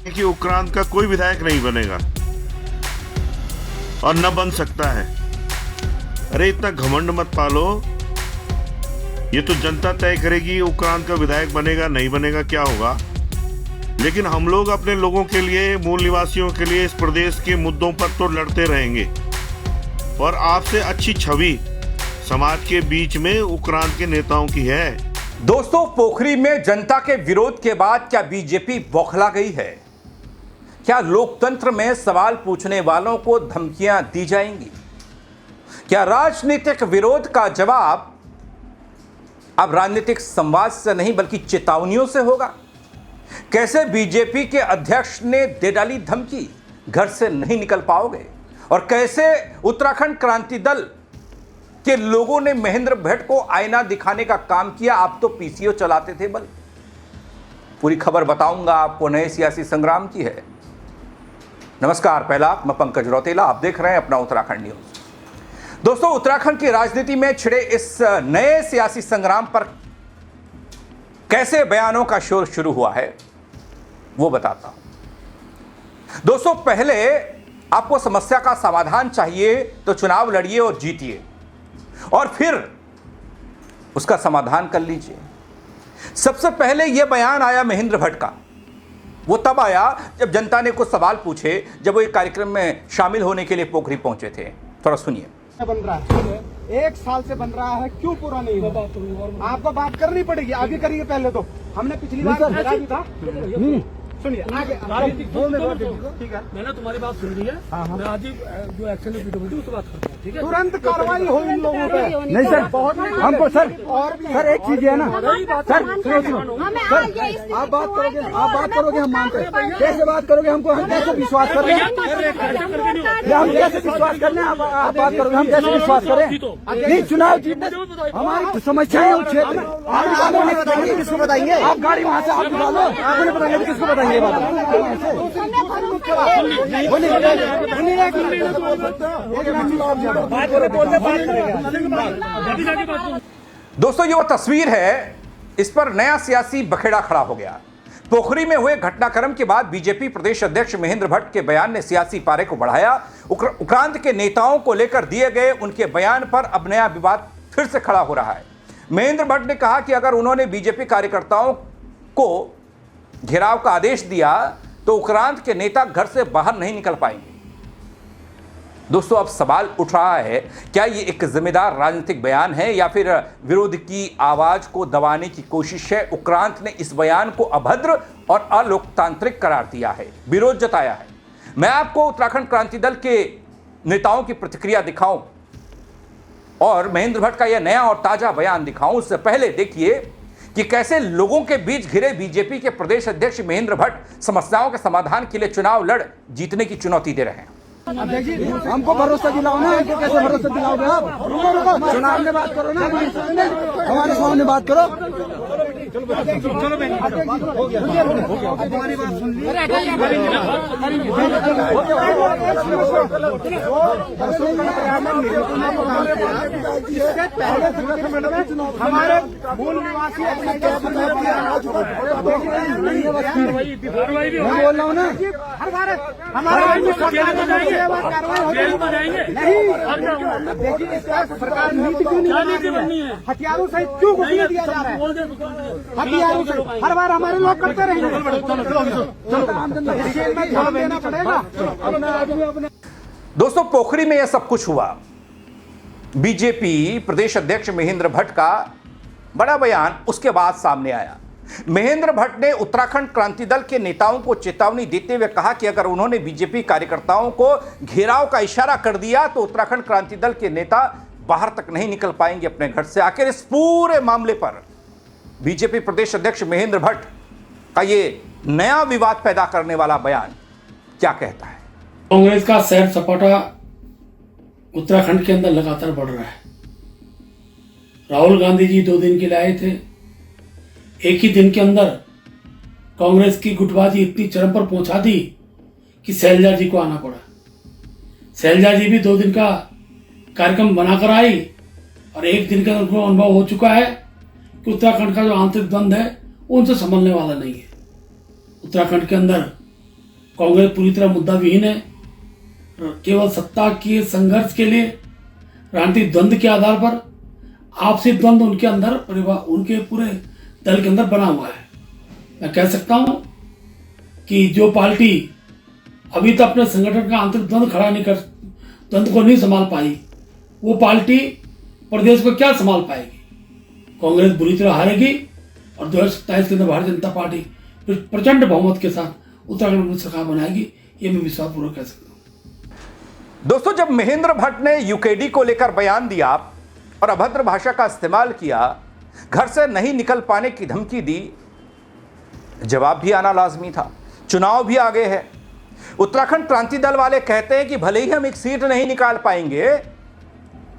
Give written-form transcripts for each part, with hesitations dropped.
कि उत्क्रांत का कोई विधायक नहीं बनेगा और न बन सकता है। अरे इतना घमंड मत पालो, ये तो जनता तय करेगी उत्क्रांत का विधायक बनेगा नहीं बनेगा, क्या होगा। लेकिन हम लोग अपने लोगों के लिए, मूल निवासियों के लिए, इस प्रदेश के मुद्दों पर तो लड़ते रहेंगे और आपसे अच्छी छवि समाज के बीच में उत्क्रांत के नेताओं की है। दोस्तों, पोखरी में जनता के विरोध के बाद क्या बीजेपी बौखला गई है? क्या लोकतंत्र में सवाल पूछने वालों को धमकियां दी जाएंगी? क्या राजनीतिक विरोध का जवाब अब राजनीतिक संवाद से नहीं बल्कि चेतावनियों से होगा? कैसे बीजेपी के अध्यक्ष ने दे डाली धमकी, घर से नहीं निकल पाओगे? और कैसे उत्तराखंड क्रांति दल के लोगों ने महेंद्र भट्ट को आईना दिखाने का काम किया? आप तो पीसीओ चलाते थे बल। पूरी खबर बताऊंगा आपको, नए सियासी संग्राम की है। नमस्कार, पहला मैं पंकज रौतेला, आप देख रहे हैं अपना उत्तराखंड न्यूज। दोस्तों, उत्तराखंड की राजनीति में छिड़े इस नए सियासी संग्राम पर कैसे बयानों का शोर शुरू हुआ है वो बताता हूं। दोस्तों, पहले आपको समस्या का समाधान चाहिए तो चुनाव लड़िए और जीतिए, और फिर उसका समाधान कर लीजिए। सबसे पहले यह बयान आया महेंद्र भट्ट का। वो तब आया जब जनता ने कुछ सवाल पूछे, जब वो एक कार्यक्रम में शामिल होने के लिए पोखरी पहुंचे थे। थोड़ा सुनिए। बन रहा है, 1 साल से बन रहा है, क्यों पूरा नहीं हुआ? आपको बात करनी पड़ेगी, आगे करिए। पहले तो हमने पिछली बार भी था। सुनिए, आगे ठीक है, मैंने तुम्हारी बात सुन ली है। मैं आज ही जो एक्शन उससे बात करता हूँ, ठीक है? तुरंत कार्रवाई हो इन लोगों पे। नहीं सर, हमको सर, और भी सर एक चीज है ना सर, आप बात करोगे हम मानते हैं। कैसे बात करोगे? हमको हम कैसे विश्वास कर रहे हैं? हम कैसे विश्वास कर रहे हैं? आप बात करोगे, हम कैसे विश्वास करें? नहीं, चुनाव जीतने हमारी समस्याएं उस क्षेत्र में किसको बताएंगे? आप गाड़ी वहाँ से आप निकालो, आपको नहीं बताएंगे तो किसको बताएंगे? दोस्तों, ये वो तस्वीर है, इस पर नया सियासी बखेड़ा खड़ा हो गया। पोखरी में हुए घटनाक्रम के बाद बीजेपी प्रदेश अध्यक्ष महेंद्र भट्ट के बयान ने सियासी पारे को बढ़ाया। उत्क्रांत के नेताओं को लेकर दिए गए उनके बयान पर अब नया विवाद फिर से खड़ा हो रहा है। महेंद्र भट्ट ने कहा कि अगर उन्होंने बीजेपी कार्यकर्ताओं को घेराव का आदेश दिया तो उत्क्रांत के नेता घर से बाहर नहीं निकल पाएंगे। दोस्तों, अब सवाल उठ रहा है, क्या ये एक जिम्मेदार राजनीतिक बयान है या फिर विरोध की आवाज को दबाने की कोशिश है? उत्क्रांत ने इस बयान को अभद्र और अलोकतांत्रिक करार दिया है, विरोध जताया है। मैं आपको उत्तराखंड क्रांति दल के नेताओं की प्रतिक्रिया दिखाऊं और महेंद्र भट्ट का यह नया और ताजा बयान दिखाऊं, उससे पहले देखिए कि कैसे लोगों के बीच घिरे बीजेपी के प्रदेश अध्यक्ष महेंद्र भट्ट समस्याओं के समाधान के लिए चुनाव लड़ जीतने की चुनौती दे रहे हैं। हमको भरोसा दिलाओ ना, हमको कैसे भरोसा दिलाओगे आप? चुनाव में बात करो ना, हमारे सामने बात करो। हमारी बात सुन ली। हमारे मूल निवासी अपने बोल रहा हूँ ना, हर बार हमारे कार्रवाई हो जाएंगे। नहीं, देखिए सरकार नीति क्यों नहीं बनी है? हथियारों से क्यों घुसने दिया जा रहा है? हथियारों से हर बार हमारे लोग करते रहेंगे। देना पड़ेगा। दोस्तों, पोखरी में यह सब कुछ हुआ। बीजेपी प्रदेश अध्यक्ष महेंद्र भट्ट का बड़ा बयान उसके बाद सामने आया। महेंद्र भट्ट ने उत्तराखंड क्रांति दल के नेताओं को चेतावनी देते हुए कहा कि अगर उन्होंने बीजेपी कार्यकर्ताओं को घेराव का इशारा कर दिया तो उत्तराखंड क्रांति दल के नेता बाहर तक नहीं निकल पाएंगे अपने घर से। आखिर इस पूरे मामले पर बीजेपी प्रदेश अध्यक्ष महेंद्र भट्ट का ये नया विवाद पैदा करने वाला बयान क्या कहता है? कांग्रेस का सैर सपाटा उत्तराखंड के अंदर लगातार बढ़ रहा है। राहुल गांधी जी 2 दिन के लिए आए थे। एक ही दिन के अंदर कांग्रेस की गुटबाजी इतनी चरम पर पहुंचा दी कि शैलजा जी को आना पड़ा। शैलजा जी भी 2 दिन का कार्यक्रम बनाकर आई और एक दिन के अंदर उनको अनुभव हो चुका है कि उत्तराखंड का जो आंतरिक द्वंद है उनसे संभलने वाला नहीं है। उत्तराखंड के अंदर कांग्रेस पूरी तरह मुद्दा विहीन है। केवल सत्ता के संघर्ष के लिए राजनीतिक द्वंद्व के आधार पर आपसी द्वंद्व उनके अंदर उनके पूरे दल के अंदर बना हुआ है। मैं कह सकता हूं कि जो पार्टी अभी तक अपने संगठन का आंतरिक द्वंद्व को नहीं संभाल पाई, वो पार्टी प्रदेश को क्या संभाल पाएगी। कांग्रेस बुरी तरह हारेगी और 2027 के अंदर भारतीय जनता पार्टी प्रचंड बहुमत के साथ उत्तराखंड में सरकार बनाएगी, ये मैं विश्वासपूर्वक कह सकता हूं। दोस्तों, जब महेंद्र भट्ट ने यूकेडी को लेकर बयान दिया और अभद्र भाषा का इस्तेमाल किया, घर से नहीं निकल पाने की धमकी दी, जवाब भी आना लाजमी था। चुनाव भी आगे है। उत्तराखंड क्रांति दल वाले कहते हैं कि भले ही हम एक सीट नहीं निकाल पाएंगे,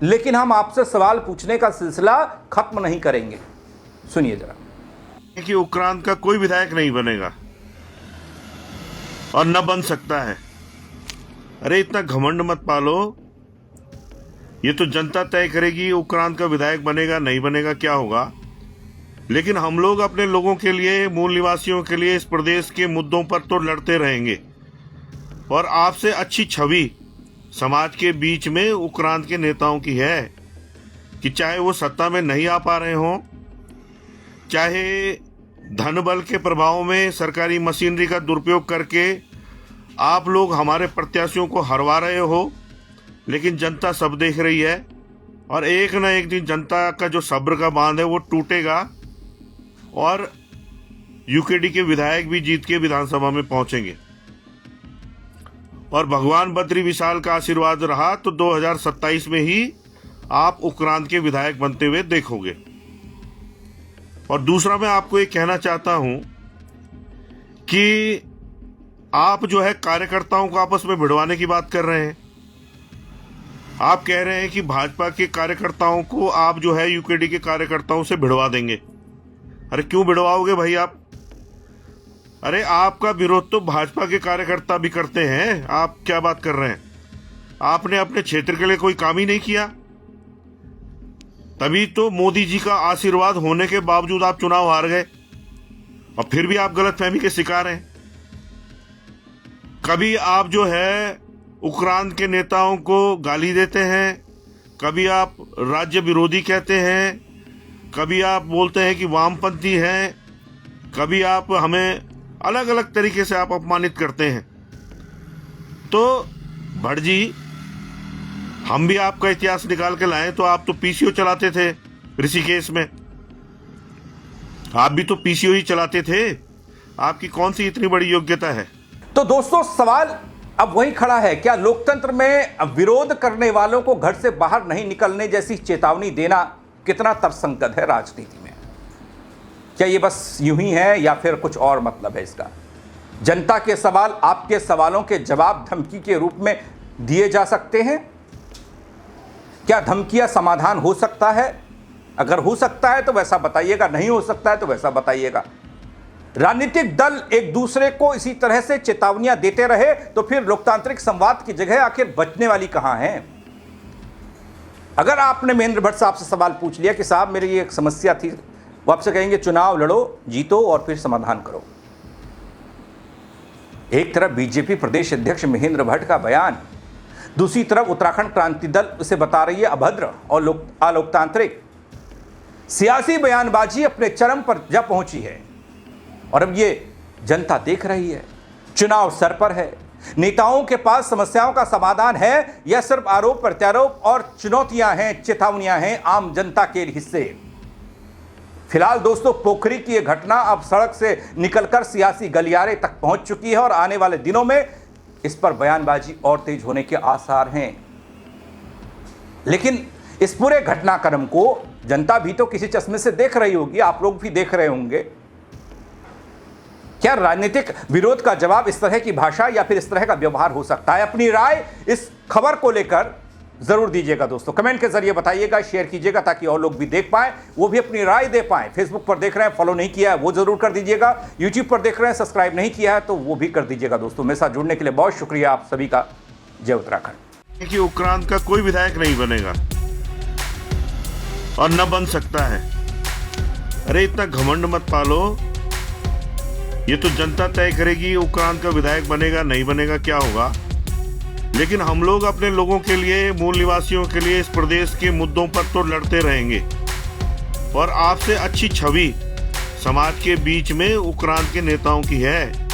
लेकिन हम आपसे सवाल पूछने का सिलसिला खत्म नहीं करेंगे। सुनिए जरा। कि उक्रांत का कोई विधायक नहीं बनेगा और न बन सकता है। अरे इतना घमंड मत पालो। ये तो जनता तय करेगी उक्रांत का विधायक बनेगा नहीं बनेगा क्या होगा। लेकिन हम लोग अपने लोगों के लिए, मूल निवासियों के लिए, इस प्रदेश के मुद्दों पर तो लड़ते रहेंगे। और आपसे अच्छी छवि समाज के बीच में उक्रांत के नेताओं की है कि चाहे वो सत्ता में नहीं आ पा रहे हों, चाहे धन बल के प्रभाव में सरकारी मशीनरी का दुरुपयोग करके आप लोग हमारे प्रत्याशियों को हरवा रहे हो, लेकिन जनता सब देख रही है। और एक न एक दिन जनता का जो सब्र का बांध है वो टूटेगा और यूकेडी के विधायक भी जीत के विधानसभा में पहुंचेंगे। और भगवान बद्री विशाल का आशीर्वाद रहा तो 2027 में ही आप उक्रांत के विधायक बनते हुए देखोगे। और दूसरा, मैं आपको ये कहना चाहता हूं कि आप जो है कार्यकर्ताओं को आपस में भिड़वाने की बात कर रहे हैं। आप कह रहे हैं कि भाजपा के कार्यकर्ताओं को आप जो है यूकेडी के कार्यकर्ताओं से भिड़वा देंगे। अरे क्यों भिड़वाओगे भाई आप? अरे आपका विरोध तो भाजपा के कार्यकर्ता भी करते हैं। आप क्या बात कर रहे हैं? आपने अपने क्षेत्र के लिए कोई काम ही नहीं किया, तभी तो मोदी जी का आशीर्वाद होने के बावजूद आप चुनाव हार गए। और फिर भी आप गलतफहमी के शिकार हैं। कभी आप जो है उक्रांत के नेताओं को गाली देते हैं, कभी आप राज्य विरोधी कहते हैं, कभी आप बोलते हैं कि वामपंथी हैं, कभी आप हमें अलग अलग तरीके से आप अपमानित करते हैं। तो भट्ट जी, हम भी आपका इतिहास निकाल के लाएं तो आप तो पीसीओ चलाते थे ऋषिकेश में। आप भी तो पीसीओ ही चलाते थे। आपकी कौन सी इतनी बड़ी योग्यता है? तो दोस्तों, सवाल अब वही खड़ा है, क्या लोकतंत्र में विरोध करने वालों को घर से बाहर नहीं निकलने जैसी चेतावनी देना कितना तर्कसंगत है राजनीति में? क्या ये बस यूं ही है या फिर कुछ और मतलब है इसका? जनता के सवाल, आपके सवालों के जवाब धमकी के रूप में दिए जा सकते हैं? क्या धमकियां समाधान हो सकता है? अगर हो सकता है तो वैसा बताइएगा, नहीं हो सकता है तो वैसा बताइएगा। राजनीतिक दल एक दूसरे को इसी तरह से चेतावनियां देते रहे तो फिर लोकतांत्रिक संवाद की जगह आखिर बचने वाली कहां है? अगर आपने महेंद्र भट्ट साहब से सवाल पूछ लिया कि साहब मेरी ये एक समस्या थी, वो आपसे कहेंगे चुनाव लड़ो, जीतो और फिर समाधान करो। एक तरफ बीजेपी प्रदेश अध्यक्ष महेंद्र भट्ट का बयान, दूसरी तरफ उत्तराखंड क्रांति दल उसे बता रही है अभद्र और अलोकतांत्रिक। सियासी बयानबाजी अपने चरम पर जा पहुंची है और अब ये जनता देख रही है। चुनाव सर पर है। नेताओं के पास समस्याओं का समाधान है या सिर्फ आरोप प्रत्यारोप और चुनौतियां हैं, चेतावनियां हैं आम जनता के हिस्से? फिलहाल दोस्तों, पोखरी की यह घटना अब सड़क से निकलकर सियासी गलियारे तक पहुंच चुकी है और आने वाले दिनों में इस पर बयानबाजी और तेज होने के आसार हैं। लेकिन इस पूरे घटनाक्रम को जनता भी तो किसी चश्मे से देख रही होगी, आप लोग भी देख रहे होंगे। क्या राजनीतिक विरोध का जवाब इस तरह की भाषा या फिर इस तरह का व्यवहार हो सकता है? अपनी राय इस खबर को लेकर जरूर दीजिएगा दोस्तों, कमेंट के जरिए बताइएगा, शेयर कीजिएगा ताकि और लोग भी देख पाएं, वो भी अपनी राय दे पाएं। फेसबुक पर देख रहे हैं, फॉलो नहीं किया है वो जरूर कर दीजिएगा। यूट्यूब पर देख रहे हैं, सब्सक्राइब नहीं किया है तो वो भी कर दीजिएगा दोस्तों। मेरे साथ जुड़ने के लिए बहुत शुक्रिया आप सभी का। जय उत्तराखंड। कि उक्रांत का कोई विधायक नहीं बनेगा और न बन सकता है। अरे इतना घमंड मत पालो। ये तो जनता तय करेगी उक्रांद का विधायक बनेगा नहीं बनेगा क्या होगा, लेकिन हम लोग अपने लोगों के लिए, मूल निवासियों के लिए इस प्रदेश के मुद्दों पर तो लड़ते रहेंगे और आपसे अच्छी छवि समाज के बीच में उक्रांद के नेताओं की है।